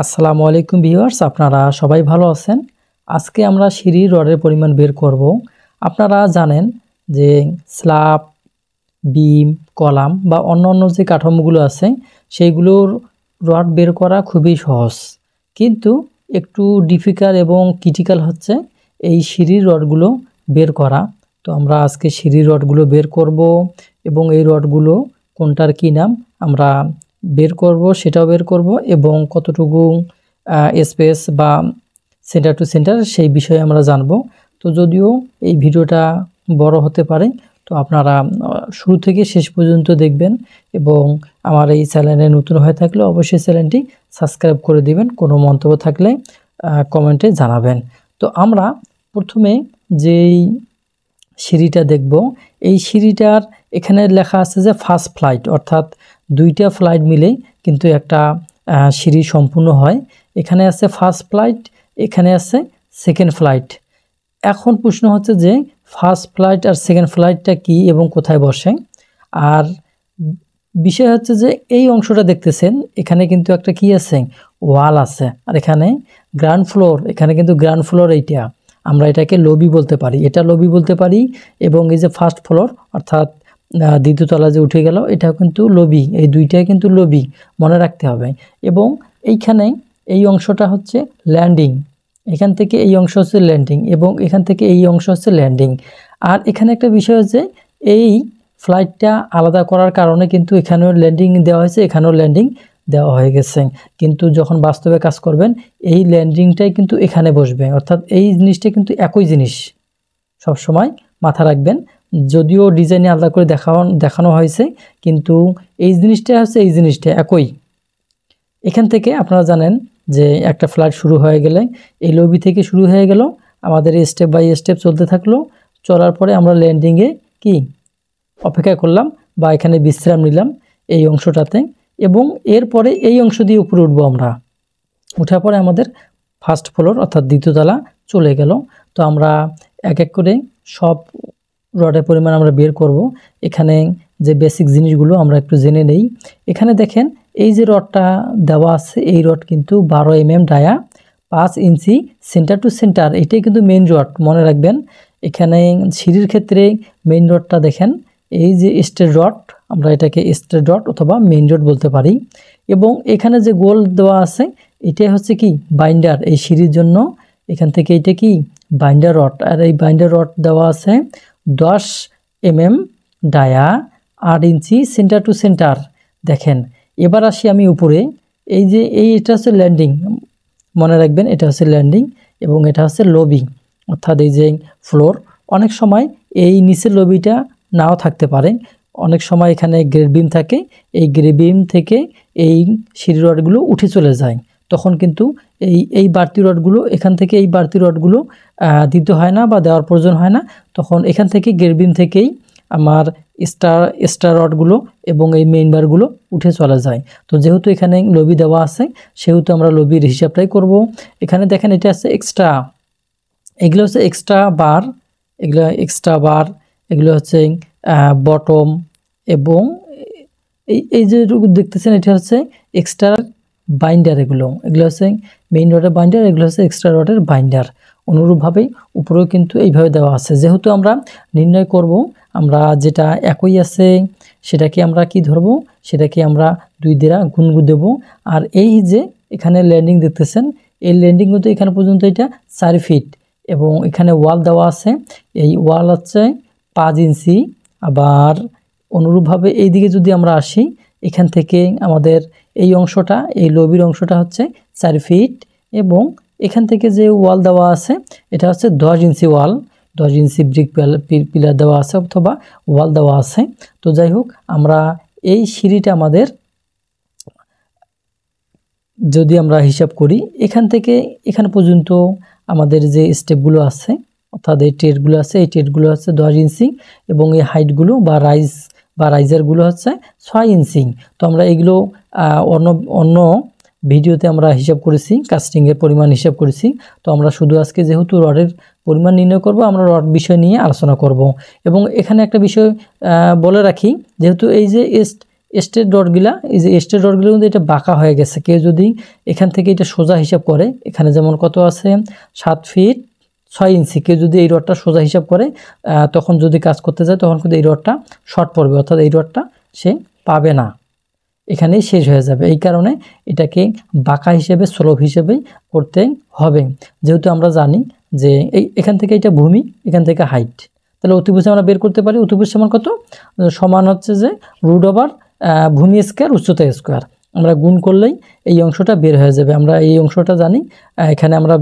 আসসালামু আলাইকুম ভিউয়ার্স, আপনারা সবাই ভালো আছেন। আজকে আমরা সিঁড়ির রডের পরিমাণ বের করব। আপনারা জানেন যে স্ল্যাব, বিম, কলাম বা অন্যান্য যে কাঠামোগুলো আছে সেইগুলোর রড বের করা খুবই সহজ, কিন্তু একটু ডিফিকাল্ট এবং ক্রিটিক্যাল হচ্ছে এই সিঁড়ির রডগুলো বের করা। তো আমরা আজকে সিঁড়ির রডগুলো বের করব এবং এই রডগুলো কোনটার কী নাম আমরা বের করব, সেটাও বের করব এবং কতটুকু স্পেস বা সেন্টার টু সেন্টার সেই বিষয়ে আমরা জানব। তো যদিও এই ভিডিওটা বড় হতে পারে, তো আপনারা শুরু থেকে শেষ পর্যন্ত দেখবেন এবং আমার এই চ্যানেলে নতুন হয়ে থাকলে অবশ্যই চ্যানেলটি সাবস্ক্রাইব করে দিবেন। কোনো মন্তব্য থাকলে কমেন্টে জানাবেন। তো আমরা প্রথমে যেই সিঁড়িটা দেখব, এই সিঁড়িটার এখানে লেখা আছে যে ফার্স্ট ফ্লাইট, অর্থাৎ দুইটা ফ্লাইট মিলে কিন্তু একটা সিঁড়ি সম্পূর্ণ হয়। এখানে আছে ফার্স্ট ফ্লাইট, এখানে আছে সেকেন্ড ফ্লাইট। এখন প্রশ্ন হচ্ছে যে ফার্স্ট ফ্লাইট আর সেকেন্ড ফ্লাইটটা কি এবং কোথায় বসে। আর বিষয় হচ্ছে যে এই অংশটা দেখতেছেন, এখানে কিন্তু একটা কি আছে, ওয়াল আছে। আর এখানে গ্রাউন্ড ফ্লোর, এখানে কিন্তু গ্রাউন্ড ফ্লোর, এইটা আমরা এটাকে লবি বলতে পারি, এটা লবি বলতে পারি। এবং এই যে ফার্স্ট ফ্লোর অর্থাৎ দ্বিতীয় তলা যে উঠে গেল, এটাও কিন্তু লবি, এই দুইটাই কিন্তু লবি, মনে রাখতে হবে। এবং এইখানে এই অংশটা হচ্ছে ল্যান্ডিং, এখান থেকে এই অংশ হচ্ছে ল্যান্ডিং এবং এখান থেকে এই অংশ হচ্ছে ল্যান্ডিং। আর এখানে একটা বিষয় হচ্ছে এই ফ্লাইটটা আলাদা করার কারণে কিন্তু এখানেও ল্যান্ডিং দেওয়া হয়েছে, এখানেও ল্যান্ডিং দেওয়া হয়ে গেছে। কিন্তু যখন বাস্তবে কাজ করবেন এই ল্যান্ডিংটাই কিন্তু এখানে বসবে, অর্থাৎ এই জিনিসটা কিন্তু একই জিনিস, সবসময় মাথা রাখবেন। যদিও ডিজাইনে আলাদা করে দেখানো হয়েছে, কিন্তু এই জিনিসটা হচ্ছে এই জিনিসটা একই। এখান থেকে আপনারা জানেন যে একটা ফ্লাইট শুরু হয়ে গেলে এই লবি থেকে শুরু হয়ে গেল, আমাদের স্টেপ বাই স্টেপ চলতে থাকলো। চলার পরে আমরা ল্যান্ডিংয়ে কি অপেক্ষা করলাম বা এখানে বিশ্রাম নিলাম এই অংশটাতে, এবং এরপরে এই অংশ দিয়ে উপরে উঠবো আমরা। উঠার পরে আমাদের ফার্স্ট ফ্লোর অর্থাৎ দ্বিতীয় তলা চলে গেল। তো আমরা এক এক করে সব রডের পরিমাণ আমরা বের করব। এখানে যে বেসিক জিনিসগুলো আমরা একটু জেনে নেই। এখানে দেখেন এই যে রডটা দেওয়া আছে, এই রড কিন্তু 12 mm dia, 5 inch centre to centre, এটাই কিন্তু মেইন রড, মনে রাখবেন। এখানে সিঁড়ির ক্ষেত্রে মেইন রডটা দেখেন, এই যে স্ট্রেট রড, আমরা এটাকে স্ট্রেট রড অথবা মেইন রড বলতে পারি। এবং এখানে যে গোল দেওয়া আছে এটাই হচ্ছে কি বাইন্ডার, এই সিঁড়ির জন্য এখান থেকে এটা কি বাইন্ডার রড। আর এই বাইন্ডার রড দেওয়া আছে 10 mm dia, 8 inch centre to centre. দেখেন এবার আসি আমি উপরে, এই যে এটা হচ্ছে ল্যান্ডিং, মনে রাখবেন এটা হচ্ছে ল্যান্ডিং এবং এটা হচ্ছে লবি অর্থাৎ এই যে ফ্লোর। অনেক সময় এই নিচের লবিটা নাও থাকতে পারে, অনেক সময় এখানে গ্রেড বিম থাকে, এই গ্রেড বিম থেকে এই সিঁড়ি রডগুলো উঠে চলে যায়, তখন কিন্তু এই বাড়তি রডগুলো এখান থেকে এই বাড়তি রডগুলো দিতে হয় না বা দেওয়ার প্রয়োজন হয় না। তখন এখান থেকে গ্রেড বিম থেকেই আমার স্টার রডগুলো এবং এই মেইন বারগুলো উঠে চলে যায়। তো যেহেতু এখানে লবি দেওয়া আছে সেহেতু আমরা লবির হিসাবটাই করব। এখানে দেখেন এটা আছে এক্সট্রা, এগুলো হচ্ছে এক্সট্রা বার, এগুলো এক্সট্রা বার, এগুলো হচ্ছে বটম, এবং এই যে দেখতেছেন এটা হচ্ছে এক্সট্রা বাইন্ডার, এগুলো হচ্ছে মেইন রডের বাইন্ডার, এগুলো হচ্ছে এক্সট্রা রডের বাইন্ডার। অনুরূপভাবেই উপরেও কিন্তু এইভাবে দেওয়া আছে। যেহেতু আমরা নির্ণয় করব, আমরা যেটা একই আছে সেটাকে আমরা কি ধরব, সেটাকে আমরা 2 দ্বারা গুণ দেব। আর এই যে এখানে ল্যান্ডিং দেখতেছেন, এই ল্যান্ডিং কিন্তু এখানে পর্যন্ত এটা 4 ফিট এবং এখানে ওয়াল দেওয়া আছে, এই ওয়াল হচ্ছে 5 ইঞ্চি। আবার অনুরূপভাবে এই দিকে যদি আমরা আসি, এখান থেকে আমাদের এই অংশটা, এই লবির অংশটা হচ্ছে 4 ফিট এবং এখান থেকে যে ওয়াল দেওয়া আছে এটা হচ্ছে 10 ইঞ্চি ওয়াল, 10 ইঞ্চি ব্রিক পিলার দেওয়া আছে অথবা ওয়াল দেওয়া আছে। তো যাই হোক, আমরা এই সিঁড়িটা আমাদের যদি আমরা হিসাব করি, এখান থেকে এখান পর্যন্ত আমাদের যে স্টেপগুলো আছে অর্থাৎ এই টেটগুলো আছে, এই টেটগুলো হচ্ছে 10 ইঞ্চি এবং এই হাইটগুলো বা রাইজারগুলো হচ্ছে 6 ইঞ্চি। তো আমরা এগুলো অন্য ভিডিওতে আমরা হিসাব করেছি, কাস্টিংয়ের পরিমাণ হিসাব করেছি। তো আমরা শুধু আজকে যেহেতু রডের পরিমাণ নির্ণয় করব, আমরা রড বিষয় নিয়ে আলোচনা করব। এবং এখানে একটা বিষয় বলে রাখি, যেহেতু এই যে স্ট্রেট ডটগুলা, এই যে স্ট্রেট ডটগুলো কিন্তু এটা বাঁকা হয়ে গেছে। কেউ যদি এখান থেকে এটা সোজা হিসাব করে, এখানে যেমন কত আছে 7 ফিট 6 ইঞ্চি, কেউ যদি এই রডটা সোজা হিসাব করে তখন যদি কাজ করতে যায় তখন কিন্তু এই রডটা শর্ট পড়বে, অর্থাৎ এই রডটা সে পাবে না, এখানেই শেষ হয়ে যাবে। এই কারণে এটাকে বাঁকা হিসেবে স্লোপ হিসেবেই করতে হবে। যেহেতু আমরা জানি যে এখান থেকে এটা ভূমি, এখান থেকে হাইট, তাহলে অতিভুজ আমরা বের করতে পারি। অতিভুজ সমান কত? সমান হচ্ছে যে রুট ওভার ভূমি স্কোয়ার উচ্চতা স্কোয়ার, আমরা গুণ করলেই এই অংশটা বের হয়ে যাবে। আমরা এই অংশটা জানি, এখানে আমরা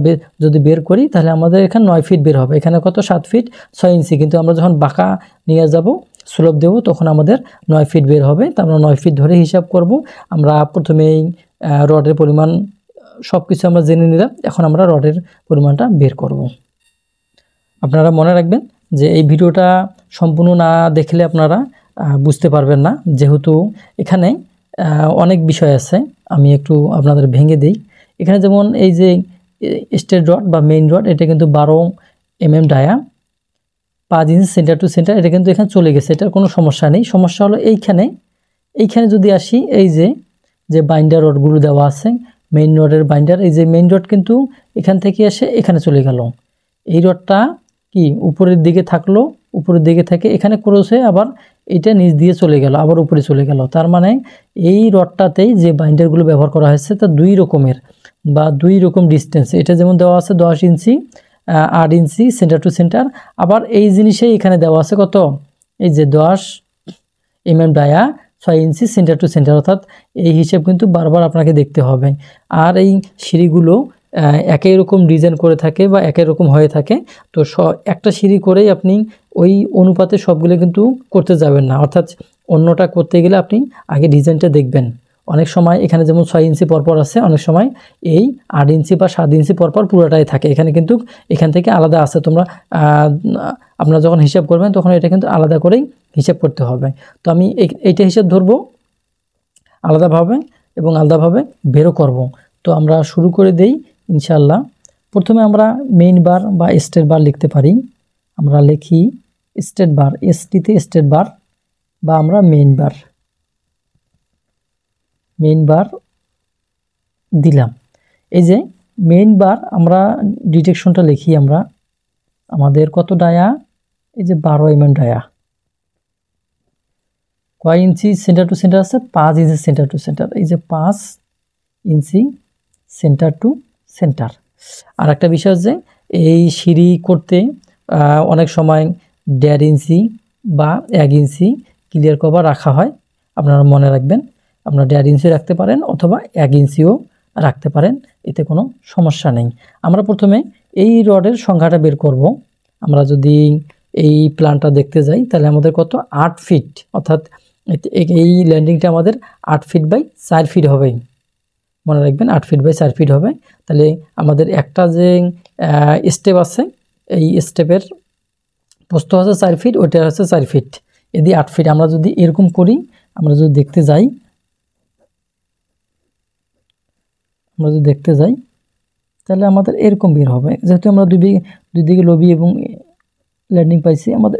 যদি বের করি তাহলে আমাদের এখানে 9 ফিট বের হবে। এখানে কত 7 ফিট 6 ইঞ্চি, কিন্তু আমরা যখন বাঁকা নিয়ে যাব স্লোপ দেব তখন আমাদের 9 ফিট বের হবে। তা আমরা 9 ফিট ধরে হিসাব করব। আমরা প্রথমেই রডের পরিমাণ সব কিছু আমরা জেনে নিলাম, এখন আমরা রডের পরিমাণটা বের করব। আপনারা মনে রাখবেন যে এই ভিডিওটা সম্পূর্ণ না দেখলে আপনারা বুঝতে পারবেন না, যেহেতু এখানে অনেক বিষয় আছে। আমি একটু আপনাদের ভেঙে দিই। এখানে যেমন এই যে স্ট্রেট রড বা মেইন রড, এটা কিন্তু 12 mm dia, 5 inch centre to centre, এটা কিন্তু এখানে চলে গেছে, এটার কোনো সমস্যা নেই। সমস্যা হলো এইখানে যদি আসি, এই যে বাইন্ডার রডগুলো দেওয়া আছে মেইন রডের বাইন্ডার, এই যে মেইন রড কিন্তু এখান থেকে এসে এখানে চলে গেল। এই রডটা কি উপরের দিকে থাকলো, উপরের দিকে থেকে এখানে ক্রস হয়ে আবার এটা নিচ দিয়ে চলে গেল, আবার উপরে চলে গেল। তার মানে এই রডটাতেই যে বাইন্ডারগুলো ব্যবহার করা হয়েছে তা 2 রকমের বা 2 রকম ডিস্টেন্স। এটা যেমন দেওয়া আছে 10 ইঞ্চি 8 ইঞ্চি সেন্টার টু সেন্টার, আবার এই জিনিসেই এখানে দেওয়া আছে কত, এই যে 10 mm dia 6 inch centre to centre, অর্থাৎ এই হিসেব কিন্তু বারবার আপনাকে দেখতে হবে। আর এই সিঁড়িগুলো একই রকম ডিজাইন করে থাকে বা একই রকম হয়ে থাকে, তো একটা সিঁড়ি করেই আপনি ওই অনুপাতে সবগুলো কিন্তু করতে যাবেন না, অর্থাৎ অন্যটা করতে গেলে আপনি আগে ডিজাইনটা দেখবেন। অনেক সময় এখানে যেমন 6 ইঞ্চি পরপর আছে, অনেক সময় এই 8 ইঞ্চি বা 7 ইঞ্চি পরপর পুরোটাই থাকে, এখানে কিন্তু এখান থেকে আলাদা আছে। তোমরা আপনারা যখন হিসাব করবেন তখন এটা কিন্তু আলাদা করেই হিসাব করতে হবে। তো আমি এইটা হিসাব ধরবো আলাদাভাবে এবং আলাদাভাবে বেরও করব। তো আমরা শুরু করে দেই ইনশাল্লাহ। প্রথমে আমরা মেইন বার বা স্ট্রেট বার লিখতে পারি। আমরা লিখি স্ট্রেট বার, এসটিতে স্ট্রেট বার, বা আমরা মেইন বার দিলাম। এই যে মেইন বার আমরা ডিটেকশনটা লিখি, আমরা আমাদের কত ডায়া, এই যে 12 mm ডায়া, কয় ইঞ্চি সেন্টার টু সেন্টার আছে, 5 ইঞ্চি সেন্টার টু সেন্টার, এই যে 5 ইঞ্চি সেন্টার টু সেন্টার। আর একটা বিষয় হচ্ছে এই সিঁড়ি করতে অনেক সময় 1.5 ইঞ্চি বা 1 ইঞ্চি ক্লিয়ার কভার রাখা হয়। আপনারা মনে রাখবেন, আপনারা 1.5 ইঞ্চি রাখতে পারেন অথবা 1 ইঞ্চিও রাখতে পারেন, এতে কোনো সমস্যা নেই। আমরা প্রথমে এই রডের সংখ্যাটা বের করব। আমরা যদি এই প্ল্যানটা দেখতে যাই তাহলে আমাদের কত 8 ফিট, অর্থাৎ এই ল্যান্ডিংটা আমাদের 8 ফিট বাই 4 ফিট হবে। মনে রাখবেন 8 ফিট বাই 4 ফিট হবে। তাহলে আমাদের একটা যে স্টেপ আছে, এই স্টেপের প্রস্থ হচ্ছে 4 ফিট, ওইটা হচ্ছে 4 ফিট, এদি 8 ফিট। আমরা যদি এরকম করি, আমরা যদি দেখতে যাই তাহলে আমাদের এরকম বের হবে। যেহেতু আমরা দুই দিকে লবি এবং ল্যান্ডিং পাইছি, আমাদের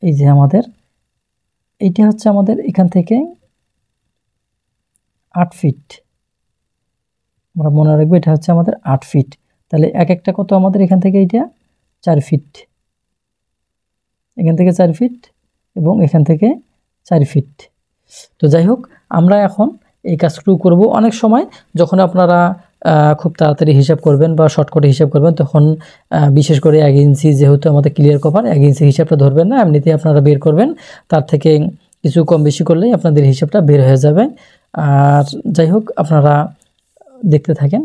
এই যে আমাদের এইটা হচ্ছে আমাদের এখান থেকে 8 ফিট। আমরা মনে রাখবো এটা হচ্ছে আমাদের 8 ফিট। তাহলে এক একটা কত আমাদের এখান থেকে এইটা 4 ফিট, এখান থেকে 4 ফিট এবং এখান থেকে 4 ফিট। তো যাই হোক, আমরা এখন এই কাজটুকু করব। অনেক সময় যখন আপনারা খুব তাড়াতাড়ি হিসাব করবেন বা শর্টকাটে হিসাব করবেন, তখন বিশেষ করে 1 ইঞ্চি যেহেতু আমাদের ক্লিয়ার কভার, 1 ইঞ্চি হিসাবটা ধরবেন না, এমনিতেই আপনারা বের করবেন। তার থেকে কিছু কম বেশি করলেই আপনাদের হিসাবটা বের হয়ে যাবে। আর যাই হোক, আপনারা দেখতে থাকেন।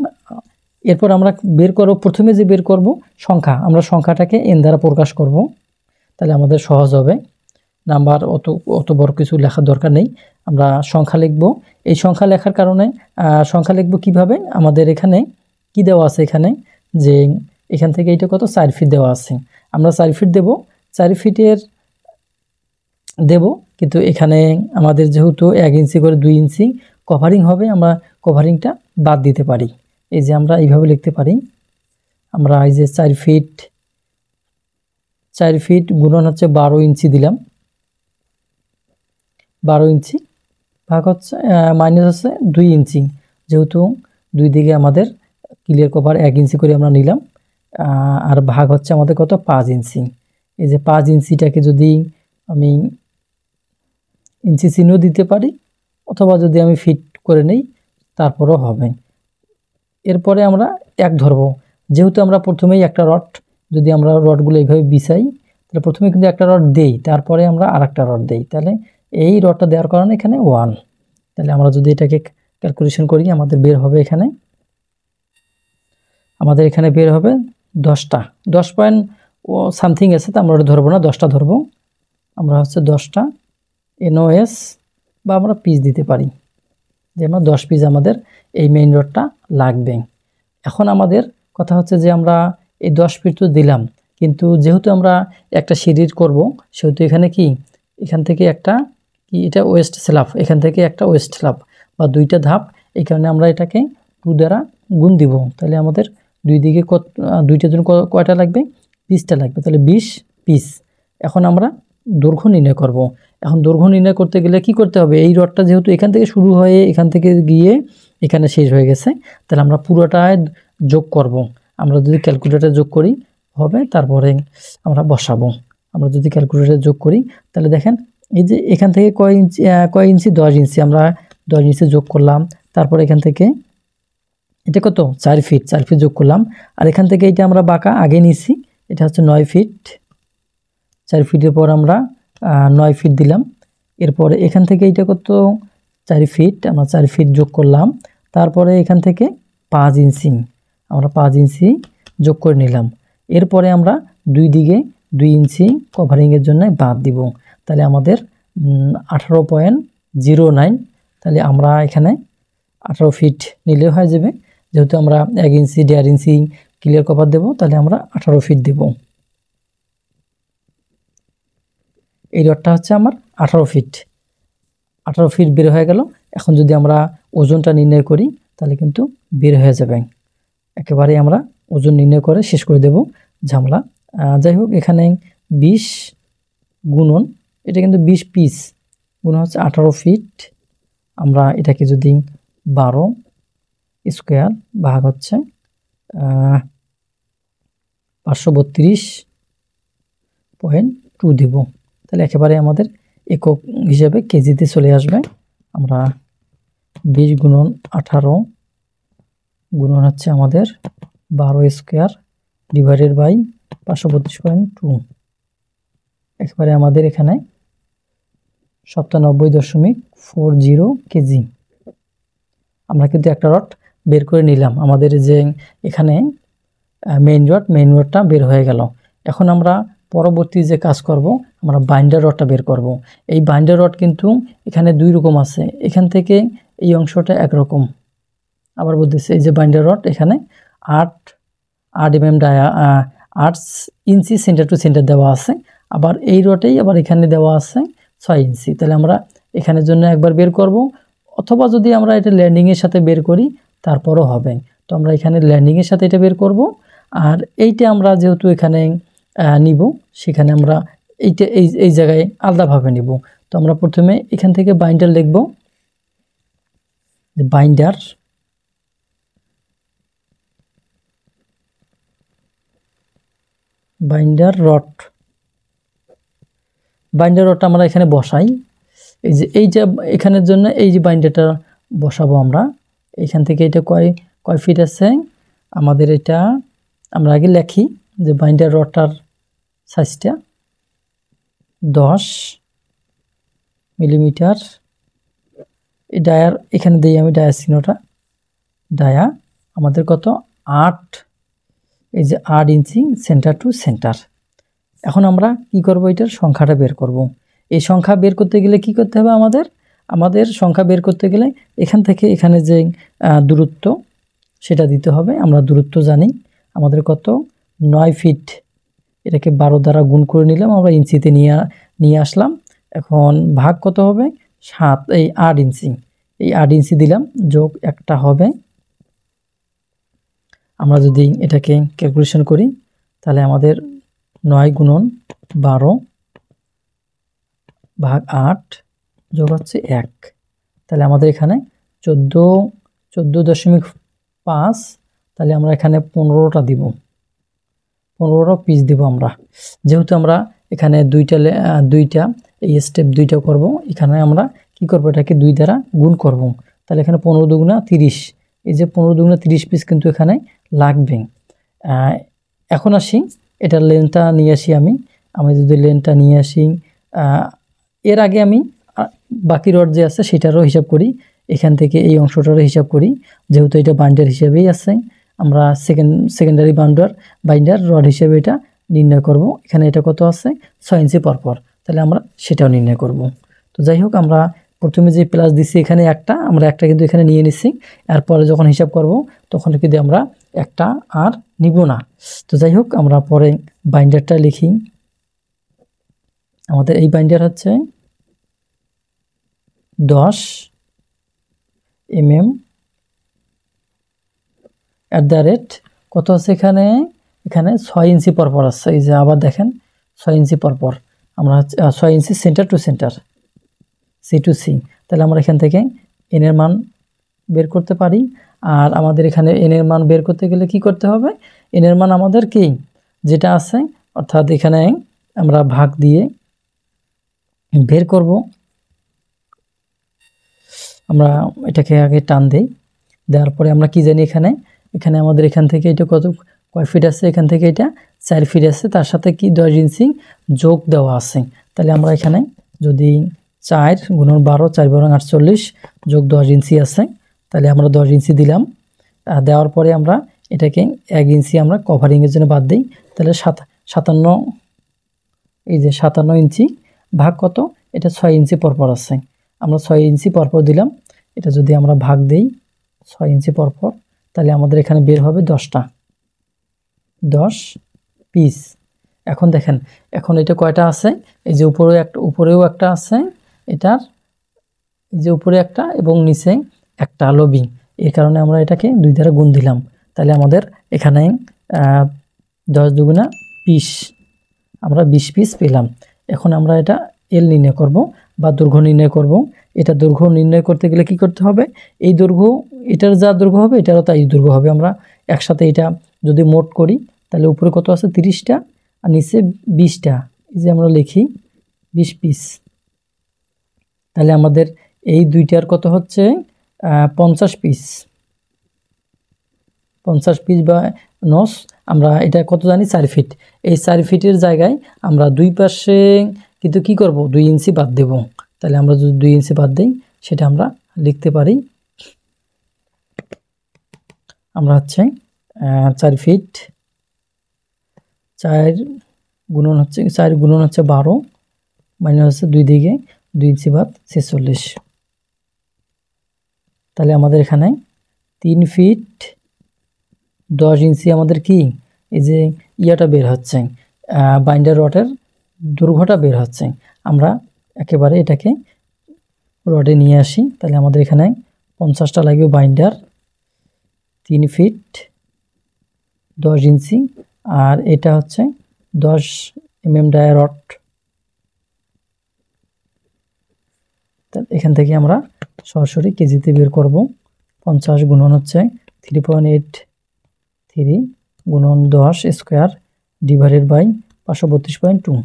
এরপর আমরা বের করব, প্রথমে যে বের করব সংখ্যা, আমরা সংখ্যাটাকে এন দ্বারা প্রকাশ করব, তাহলে আমাদের সহজ হবে। নাম্বার অত বড় কিছু লেখার দরকার নেই, আমরা সংখ্যা লিখব। এই সংখ্যা লেখার কারণে সংখ্যা লিখব কিভাবে, আমাদের এখানে কি দেওয়া আছে, এখানে যে এখান থেকে এটা কত 4 ফিট দেওয়া আছে, আমরা 4 ফিট দেব। 4 ফিটের দেব, কিন্তু এখানে আমাদের যেহেতু 1 ইঞ্চি করে 2 ইঞ্চি কভারিং হবে, আমরা কভারিংটা বাদ দিতে পারি। এই যে আমরা এইভাবে লিখতে পারি, আমরা এই যে 4 ফিট গুণন হচ্ছে 12 ইঞ্চি দিলাম, 12 ইঞ্চি ভাগ হচ্ছে মাইনাস হচ্ছে 2 ইঞ্চি, যেহেতু দুই দিকে আমাদের ক্লিয়ার কভার 1 ইঞ্চি করে আমরা নিলাম, আর ভাগ হচ্ছে আমাদের কত 5 ইঞ্চি। এই যে 5 ইঞ্চিটাকে যদি আমি ইঞ্চি চিহ্ন দিতে পারি অথবা যদি আমি ফিট করে নেই তারপরও হবে। এরপরে আমরা 1 ধরবো, যেহেতু আমরা প্রথমেই একটা রড, যদি আমরা রডগুলো এইভাবে বিছাই তাহলে প্রথমে কিন্তু একটা রড দেই, তারপরে আমরা আরেকটা রড দেই, তাহলে এই রডটা দেওয়ার কারণে এখানে 1। তাহলে আমরা যদি এটাকে ক্যালকুলেশন করি আমাদের বের হবে এখানে, আমাদের এখানে বের হবে 10টা, 10 পয়েন্ট ও সামথিং আছে, তো আমরা ওটা ধরবো না, 10টা ধরবো আমরা, হচ্ছে 10টা এনওএস বা আমরা পিস দিতে পারি, যে আমরা 10 পিস আমাদের এই মেইন রডটা লাগবে। এখন আমাদের কথা হচ্ছে যে আমরা এই 10 ফিট তো দিলাম, কিন্তু যেহেতু আমরা একটা সিঁড়ির করব সেহেতু এখানে কি, এখান থেকে একটা কি, এটা ওয়েস্ট স্ল্যাব, এখান থেকে একটা ওয়েস্ট স্ল্যাব বা দুইটা ধাপ, এই কারণে আমরা এটাকে 2 দ্বারা গুণ দিব। তাহলে আমাদের দুই দিকে দুইটার জন্য কয়টা লাগবে, 20টা লাগবে, তাহলে 20 পিস। এখন আমরা দৈর্ঘ্য নির্ণয় করব। এখন দৈর্ঘ্য নির্ণয় করতে গেলে কি করতে হবে, এই রডটা যেহেতু এখান থেকে শুরু হয়ে এখান থেকে গিয়ে এখানে শেষ হয়ে গেছে, তাহলে আমরা পুরোটায় যোগ করব। আমরা যদি ক্যালকুলেটর যোগ করি হবে, তারপরে আমরা বসাবো। আমরা যদি ক্যালকুলেটর যোগ করি তাহলে দেখেন এই যে এখান থেকে কয় ইঞ্চি 10 ইঞ্চি, আমরা 10 ইঞ্চি যোগ করলাম, তারপর এখান থেকে এটা কত 4 ফিট, 4 ফিট যোগ করলাম, আর এখান থেকে এটা আমরা বাঁকা আগে নিছি, এটা হচ্ছে 9 ফিট, 4 ফিটের পর আমরা 9 ফিট দিলাম, এরপরে এখান থেকে এটা কত 4 ফিট, আমরা 4 ফিট যোগ করলাম, তারপরে এখান থেকে 5 ইঞ্চি, আমরা 5 ইঞ্চি যোগ করে নিলাম, এরপরে আমরা দুই দিকে 2 ইঞ্চি কভারিংয়ের জন্য বাদ দিব, তাহলে আমাদের 18.09, তাহলে আমরা এখানে 18 ফিট নিলে হয়ে যাবে, যেহেতু আমরা 1 ইঞ্চি 1.5 ইঞ্চি ক্লিয়ার কভার দেব, তাহলে আমরা 18 ফিট দেব। এই রডটা হচ্ছে আমার 18 ফিট, 18 ফিট বের হয়ে গেল। এখন যদি আমরা ওজনটা নির্ণয় করি তাহলে কিন্তু বের হয়ে যাবে, একেবারে আমরা ওজন নির্ণয় করে শেষ করে দেব ঝামেলা। যাই হোক, এখানে 20 গুণন, এটা কিন্তু 20 পিস গুণ হচ্ছে 18 ফিট, আমরা এটাকে যদি 12 স্কোয়ার ভাগ হচ্ছে 532.2 দিব, তাহলে একেবারে আমাদের একক হিসেবে কেজিতে চলে আসবে। আমরা 20 গুণন 18 গুণন হচ্ছে আমাদের 12 স্কোয়ার ডিভাইডেড বাই 532.2, একেবারে আমাদের এখানে 97.40 কেজি। আমরা কিন্তু একটা রড বের করে নিলাম, আমাদের যে এখানে মেইন রডটা বের হয়ে গেল। এখন আমরা পরবর্তী যে কাজ করব, আমরা বাইন্ডার রডটা বের করব। এই বাইন্ডার রড কিন্তু এখানে 2 রকম আছে, এখান থেকে এই অংশটা একরকম, আবার বলতেছে এই যে বাইন্ডার রড এখানে 8 mm dia 8 inch centre to centre দেওয়া আছে, আবার এই রডেই আবার এখানে দেওয়া আছে 6 ইঞ্চি। তাহলে আমরা এখানের জন্য একবার বের করব, অথবা যদি আমরা এটা ল্যান্ডিংয়ের সাথে বের করি তারপরও হবে। তো আমরা এখানে ল্যান্ডিংয়ের সাথে এটা বের করব, আর এইটা আমরা যেহেতু এখানে নিব, সেখানে আমরা এইটা এই জায়গায় আলাদাভাবে নিব। তো আমরা প্রথমে এখান থেকে বাইন্ডার লিখব, বাইন্ডার রডটা আমরা এখানে বসাই, এই যে এখানের জন্য এই যে বাইন্ডারটা বসাবো আমরা। এখান থেকে এটা কয় ফিট আছে আমাদের, এটা আমরা আগে লিখি যে বাইন্ডার রডটার সাইজটা 10 মিলিমিটার। এই ডায়ার এখানে দিই আমি, ডায়ার চিহ্নটা, ডায়া আমাদের কত 8, এই যে 8 ইঞ্চি সেন্টার টু সেন্টার। এখন আমরা কি করব, এটার সংখ্যাটা বের করব। এই সংখ্যা বের করতে গেলে কি করতে হবে, আমাদের সংখ্যা বের করতে গেলে এখান থেকে এখানে যে দূরত্ব সেটা দিতে হবে। আমরা দূরত্ব জানি আমাদের কত 9 ফিট, এটাকে 12 দ্বারা গুণ করে নিলাম, আমরা ইঞ্চিতে নিয়ে আসলাম। এখন ভাগ কত হবে 7, এই 8 ইঞ্চি, এই 8 ইঞ্চি দিলাম, যোগ একটা হবে। আমরা যদি এটাকে ক্যালকুলেশন করি তাহলে আমাদের 9 গুণন 12 ভাগ 8 যোগ হচ্ছে 1, তাহলে আমাদের এখানে 14.5, তাহলে আমরা এখানে 15টা দিব, 15টা পিস দিব আমরা। যেহেতু আমরা এখানে দুইটা এই স্টেপ দুইটা করব, এখানে আমরা কি করব, এটাকে 2 দ্বারা গুণ করব। তাহলে এখানে 15 দুগুণা 30, এই যে 15 দুগুণা 30 পিস কিন্তু এখানে লাগবে। এখন আসি এটা লেনটা নিয়ে আসি, আমি যদি লেনটা নিয়ে আসি, এর আগে আমি বাকি রড যে আছে সেটারও হিসাব করি, এখান থেকে এই অংশটারও হিসাব করি, যেহেতু এটা বাইন্ডার হিসেবেই আছে, আমরা সেকেন্ডারি বাইন্ডার রড হিসেবে এটা নির্ণয় করব। এখানে এটা কত আছে, 6 ইঞ্চি পরপর, তাহলে আমরা সেটাও নির্ণয় করব। তো যাই হোক, আমরা প্রথমে যে প্লাস দিছি এখানে আমরা একটা কিন্তু এখানে নিয়ে নিছি, এরপরে যখন হিসাব করব তখন কিন্তু আমরা একটা আর নিব না। তো যাই হোক, আমরা পরে বাইন্ডারটা লিখি। আমাদের এই বাইন্ডার হচ্ছে 10 mm কত আছে এখানে 6 ইঞ্চি পরপর আছে। এই যে আবার দেখেন 6 ইঞ্চি পরপর, আমরা 6 inch centre to centre, C to C. তাহলে আমরা এখান থেকে এন এর মান বের করতে পারি। আর আমাদের এখানে এন এর মান বের করতে গেলে কি করতে হবে, এন এর মান আমাদের কি যেটা আছে, অর্থাৎ এখানে আমরা ভাগ দিয়ে বের করব। আমরা এটাকে আগে টান দেই, দেওয়ার পরে আমরা কি জানি এখানে আমাদের এখান থেকে এটা কয় ফিট আছে, এখান থেকে এটা 4 ফিট আছে, তার সাথে কি 10 ইঞ্চি যোগ দেওয়া আছে। তাহলে আমরা এখানে যদি 4 গুণন 12, 4 12 48 যোগ 10 ইঞ্চি আছে, তাহলে আমরা 10 ইঞ্চি দিলাম। দেওয়ার পরে আমরা এটাকে 1 ইঞ্চি আমরা কভারিংয়ের জন্য বাদ দিই, তাহলে 57, এই যে 57 ইঞ্চি ভাগ কত, এটা 6 ইঞ্চি পরপর আছে, আমরা 6 ইঞ্চি পরপর দিলাম। এটা যদি আমরা ভাগ দেই 6 ইঞ্চি পরপর, তাহলে আমাদের এখানে বের হবে 10 পিস। এখন দেখেন, এখন এটা কয়টা আছে, এই যে উপরেও একটা আছে, এটার এই যে উপরে একটা এবং নিচে একটা লবি, এর কারণে আমরা এটাকে 2 দ্বারা গুণ দিলাম। তাহলে আমাদের এখানে 10 দুগুণা 20, আমরা 20 পিস পেলাম। এখন আমরা এটা এল নির্ণয় করব বা দৈর্ঘ্য নির্ণয় করব। এটা দৈর্ঘ্য নির্ণয় করতে গেলে কি করতে হবে, এই দৈর্ঘ্য এটার যা দৈর্ঘ্য হবে এটারও তাই দৈর্ঘ্য হবে। আমরা একসাথে এটা যদি মোট করি, তাহলে উপরে কত আছে 30টা আর নিচে 20টা, এই যে আমরা লিখি 20 পিস। তাহলে আমাদের এই দুইটার কত হচ্ছে 50 পিস, 50 পিস বা নস। আমরা এটা কত জানি 4 ফিট, এই 4 ফিটের জায়গায় আমরা দুই পাশে কিন্তু কি করব 2 ইঞ্চি বাদ দেব। তাহলে আমরা যদি 2 ইঞ্চি বাদ দিই, সেটা আমরা লিখতে পারি, আমরা হচ্ছে 4 ফিট 4 গুণন হচ্ছে 12 মাইনাস হচ্ছে 2 দিকে 2 ইঞ্চি বাদ 46। তাহলে আমাদের এখানে 3 ফিট 10 ইঞ্চি আমাদের কি এই যে ইয়াটা বের হচ্ছে, বাইন্ডার রডের দৈর্ঘ্যটা বের হচ্ছে। আমরা একেবারে এটাকে রডে নিয়ে আসি, তাহলে আমাদের এখানে 50টা লাগবে বাইন্ডার, 3 ফিট 10 ইঞ্চি, আর এটা হচ্ছে 10 mm ডায়া রড। এখান থেকে আমরা সরাসরি কেজিতে বের করব। 50 গুণন হচ্ছে 3.83 গুণন 10 স্কোয়ার ডিভাইডেড বাই 532.2।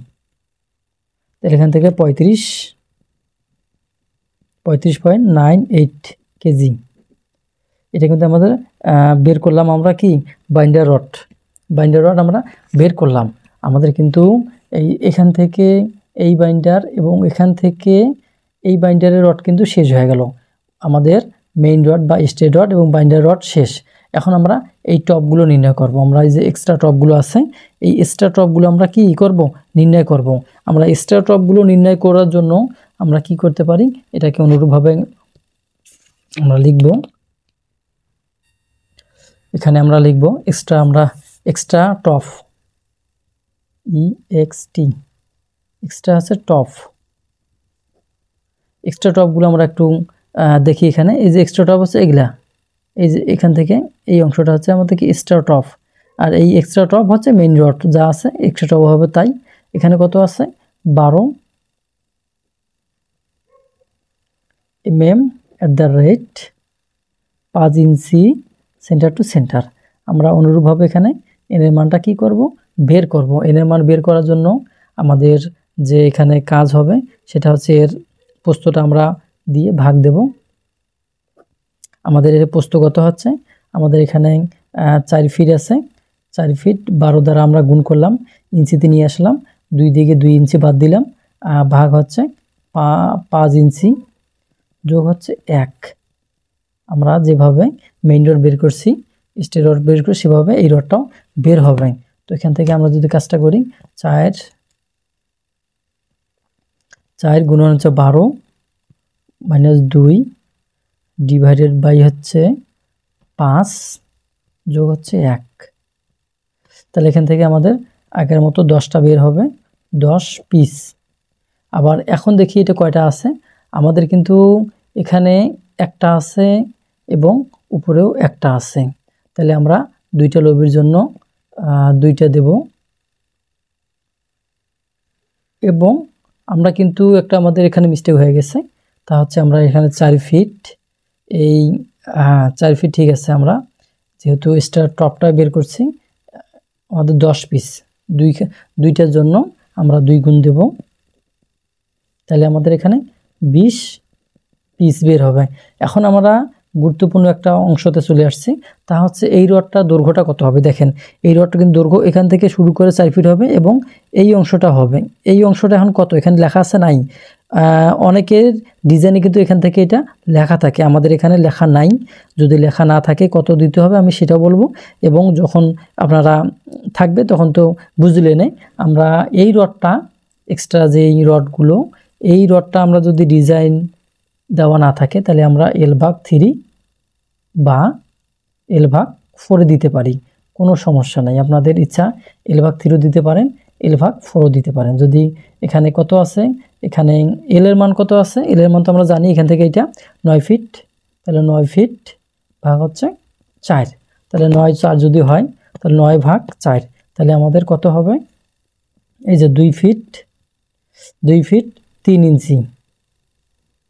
তাহলে এখান থেকে 35.98 কেজি। এটা কিন্তু আমাদের বের করলাম আমরা কি বাইন্ডার রড আমরা বের করলাম। আমাদের কিন্তু এখান থেকে এই বাইন্ডার এবং এখান থেকে এই বাইন্ডারের রড কিন্তু শেষ হয়ে গেল, আমাদের মেইন রড বা স্ট্রেট রড এবং বাইন্ডার রড শেষ। এখন আমরা এই টপগুলো নির্ণয় করব। আমরা এই যে এক্সট্রা টপগুলো আছে, এই এক্সট্রা টপগুলো আমরা কি করব নির্ণয় করব। আমরা এক্সট্রা টপগুলো নির্ণয় করার জন্য আমরা কি করতে পারি, এটাকে অনুরূপভাবে আমরা লিখব। এখানে আমরা লিখব এক্সট্রা টপ, EXT, এক্সট্রা আছে টপ। এক্সট্রা টপগুলো আমরা একটু দেখি। এখানে এই যে এক্সট্রা টপ আছে এগুলা, এই যে এখান থেকে এই অংশটা হচ্ছে আমাদের কি এক্সট্রা টপ, আর এই এক্সট্রা টপ হচ্ছে মেইন রড যা আছে এক্সট্রা টপ হবে তাই। এখানে কত আছে 12, mm @ 5 inch centre to centre. আমরা অনুরূপভাবে এখানে n এর মানটা কি করব, বের করব। n এর মান বের করার জন্য আমাদের যে এখানে কাজ হবে সেটা হচ্ছে এর প্রস্থটা আমরা দিয়ে ভাগ দেব। আমাদের এর প্রস্থ কত হচ্ছে, আমাদের এখানে 4 ফিট আছে, 4 ফিট 12 দ্বারা আমরা গুণ করলাম, ইঞ্চিতে নিয়ে আসলাম, 2 দিকে 2 ইঞ্চি বাদ দিলাম, ভাগ হচ্ছে 5 ইঞ্চি যোগ হচ্ছে 1। আমরা যেভাবে মেইন রড বের করছি, স্টেট রড বের করছি, সেভাবে এই রডটাও বের হবে। তো এখান থেকে আমরা যদি কাজটা করি, 4 গুণন হচ্ছে 12 মাইনাস 2 ডিভাইডেড বাই হচ্ছে 5 যোগ হচ্ছে 1। তাহলে এখান থেকে আমাদের আগের মতো 10টা বের হবে, 10 পিস। আবার এখন দেখি এটা কয়টা আছে, আমাদের কিন্তু এখানে একটা আছে এবং উপরেও একটা আছে। তাহলে আমরা দুইটা লবির জন্য 2টা দেব। এবং আমরা কিন্তু একটা আমাদের এখানে মিস্টেক হয়ে গেছে, তা হচ্ছে আমরা এখানে 4 ফিট, এই 4 ফিট ঠিক আছে, আমরা যেহেতু স্টার টপটা বের করছি, আমাদের 10 পিস, দুইটার জন্য আমরা 2 গুণ দেব। তাহলে আমাদের এখানে 20 পিস বের হবে। এখন আমরা গুরুত্বপূর্ণ একটা অংশতে চলে আসছি, তা হচ্ছে এই রডটা দৈর্ঘ্যটা কত হবে। দেখেন এই রডটা কিন্তু দৈর্ঘ্য এখান থেকে শুরু করে 4 ফিট হবে এবং এই অংশটা হবে, এই অংশটা এখন কত এখানে লেখা আছে নাই, অনেকের ডিজাইনে কিন্তু এখান থেকে এটা লেখা থাকে, আমাদের এখানে লেখা নাই। যদি লেখা না থাকে কত দিতে হবে আমি সেটা বলবো, এবং যখন আপনারা থাকবে তখন তো বুঝলে নেই। আমরা এই রডটা এক্সট্রা যে এই রডগুলো, এই রডটা আমরা যদি ডিজাইন দেওয়া না থাকে তাহলে আমরা L/3 বা L/4 দিতে পারি, কোনো সমস্যা নাই। আপনাদের ইচ্ছা L/3 দিতে পারেন, L/4 দিতে পারেন। যদি এখানে কত আছে, এখানে L এর মান কত আছে, L এর মান তো আমরা জানি, এখান থেকে এটা 9 ফিট, তাহলে 9 ফিট ভাগ হচ্ছে 4, তাহলে 9 4 যদি হয় তাহলে 9 ভাগ 4, তাহলে আমাদের কত হবে, এই যে 2 ফিট 3 ইঞ্চি,